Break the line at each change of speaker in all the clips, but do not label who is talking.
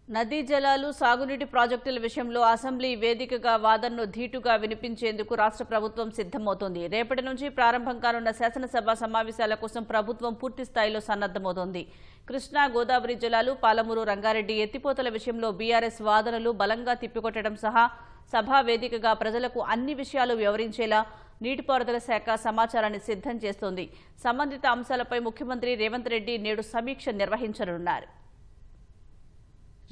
నదీ జలాలు సాగునీటి ప్రాజెక్టుల విషయంలో అసెంబ్లీ వేదికగా వాదనను ధీటుగా వినిపించేందుకు రాష్ట్ర ప్రభుత్వం సిద్ధమవుతోంది. రేపటి నుంచి ప్రారంభం కానున్న శాసనసభ సమావేశాల కోసం ప్రభుత్వం పూర్తి స్థాయిలో సన్నద్దమవుతోంది. కృష్ణా గోదావరి జలాలు, పాలమూరు రంగారెడ్డి ఎత్తిపోతల విషయంలో బీఆర్ఎస్ వాదనలు బలంగా తిప్పికొట్టడం సహా సభా వేదికగా ప్రజలకు అన్ని విషయాలు వివరించేలా నీటిపారుదల శాఖ సమాచారాన్ని సిద్ధం చేస్తోంది. సంబంధిత అంశాలపై ముఖ్యమంత్రి రేవంత్ రెడ్డి నేడు సమీక్ష నిర్వహించనున్నారు.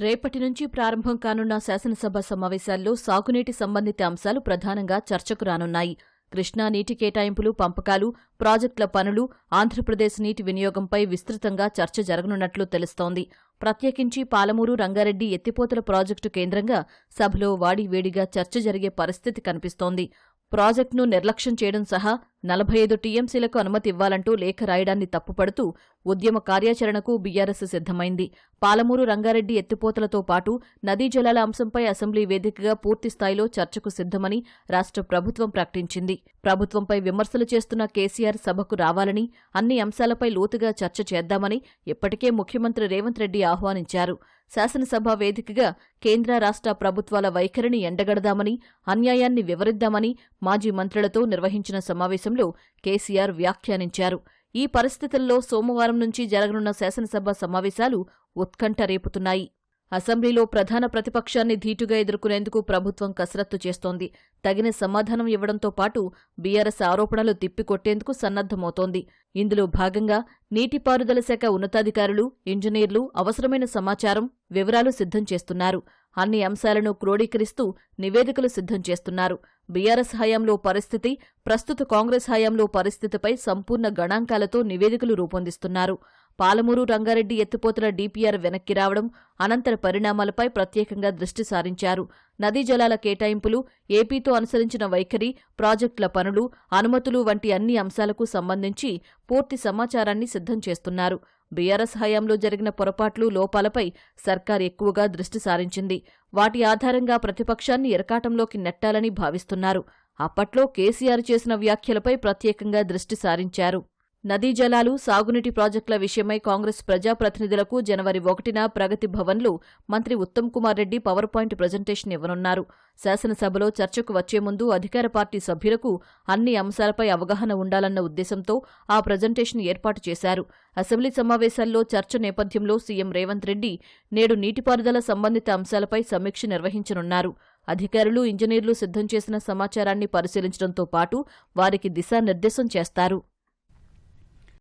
రేపటి నుంచి ప్రారంభం కానున్న శాసనసభ సమావేశాల్లో సాగునీటి సంబంధిత అంశాలు ప్రధానంగా చర్చకు రానున్నాయి. కృష్ణా నీటి కేటాయింపులు, పంపకాలు, ప్రాజెక్టుల పనులు, ఆంధ్రప్రదేశ్ నీటి వినియోగంపై విస్తృతంగా చర్చ జరగనున్నట్లు తెలుస్తోంది. ప్రత్యేకించి పాలమూరు రంగారెడ్డి ఎత్తిపోతల ప్రాజెక్టు కేంద్రంగా సభలో వాడివేడిగా చర్చ జరిగే పరిస్థితి కనిపిస్తోంది. ప్రాజెక్టును నిర్లక్ష్యం చేయడం సహా 45 టీఎంసీలకు అనుమతి ఇవ్వాలంటూ లేఖ రాయడాన్ని తప్పుపడుతూ ఉద్యమ కార్యాచరణకు బీఆర్ఎస్ సిద్ధమైంది. పాలమూరు రంగారెడ్డి ఎత్తిపోతలతో పాటు నదీ జలాల అంశంపై అసెంబ్లీ వేదికగా పూర్తిస్థాయిలో చర్చకు సిద్ధమని రాష్ట్ర ప్రభుత్వం ప్రకటించింది. ప్రభుత్వంపై విమర్శలు చేస్తున్న కేసీఆర్ సభకు రావాలని, అన్ని అంశాలపై లోతుగా చర్చ చేద్దామని ఇప్పటికే ముఖ్యమంత్రి రేవంత్ రెడ్డి ఆహ్వానించారు. శాసనసభ వేదికగా కేంద్ర రాష్ట్ర ప్రభుత్వాల వైఖరిని ఎండగడదామని, అన్యాయాన్ని వివరిద్దామని మాజీ మంత్రులతో నిర్వహించిన సమావేశంలో కేసీఆర్ వ్యాఖ్యానించారు. ఈ పరిస్థితుల్లో సోమవారం నుంచి జరగనున్న శాసనసభ సమావేశాలు ఉత్కంఠ రేపుతున్నాయి. అసెంబ్లీలో ప్రధాన ప్రతిపక్షాన్ని ధీటుగా ఎదుర్కొనేందుకు ప్రభుత్వం కసరత్తు చేస్తోంది. తగిన సమాధానం ఇవ్వడంతో పాటు బీఆర్ఎస్ ఆరోపణలు తిప్పికొట్టేందుకు సన్నద్దమవుతోంది. ఇందులో భాగంగా నీటిపారుదల శాఖ ఉన్నతాధికారులు, ఇంజనీర్లు అవసరమైన సమాచారం, వివరాలు సిద్ధం చేస్తున్నారు. అన్ని అంశాలను క్రోడీకరిస్తూ నివేదికలు సిద్ధం చేస్తున్నారు. బీఆర్ఎస్ హయాంలో పరిస్థితి, ప్రస్తుత కాంగ్రెస్ హయాంలో పరిస్థితిపై సంపూర్ణ గణాంకాలతో నివేదికలు రూపొందిస్తున్నారు. పాలమూరు రంగారెడ్డి ఎత్తిపోతల డీపీఆర్ వెనక్కి రావడం, అనంతర పరిణామాలపై ప్రత్యేకంగా దృష్టి సారించారు. నదీ జలాల కేటాయింపులు, ఏపీతో అనుసరించిన వైఖరి, ప్రాజెక్టుల పనులు, అనుమతులు వంటి అన్ని అంశాలకు సంబంధించి పూర్తి సమాచారాన్ని సిద్ధం చేస్తున్నారు. బీఆర్ఎస్ హయాంలో జరిగిన పొరపాట్లు, లోపాలపై సర్కార్ ఎక్కువగా దృష్టి సారించింది. వాటి ఆధారంగా ప్రతిపక్షాన్ని ఇరకాటంలోకి నెట్టాలని భావిస్తున్నారు. అప్పట్లో కేసీఆర్ చేసిన వ్యాఖ్యలపై ప్రత్యేకంగా దృష్టి సారించారు. నదీ జలాలు, సాగునీటి ప్రాజెక్టుల విషయమై కాంగ్రెస్ ప్రజాప్రతినిధులకు జనవరి 1న ప్రగతి భవన్లో మంత్రి Uttam Kumar Reddy power point presentation ఇవ్వనున్నారు. శాసనసభలో చర్చకు వచ్చే ముందు అధికార పార్టీ సభ్యులకు అన్ని అంశాలపై అవగాహన ఉండాలన్న ఉద్దేశంతో ఆ ప్రజెంటేషన్ ఏర్పాటు చేశారు. అసెంబ్లీ సమావేశాల్లో చర్చ నేపథ్యంలో సీఎం రేవంత్ రెడ్డి నేడు నీటిపారుదల సంబంధిత అంశాలపై సమీక్ష నిర్వహించనున్నారు. అధికారులు, ఇంజనీర్లు సిద్ధం చేసిన సమాచారాన్ని పరిశీలించడంతో పాటు వారికి దిశానిర్దేశం చేస్తారు.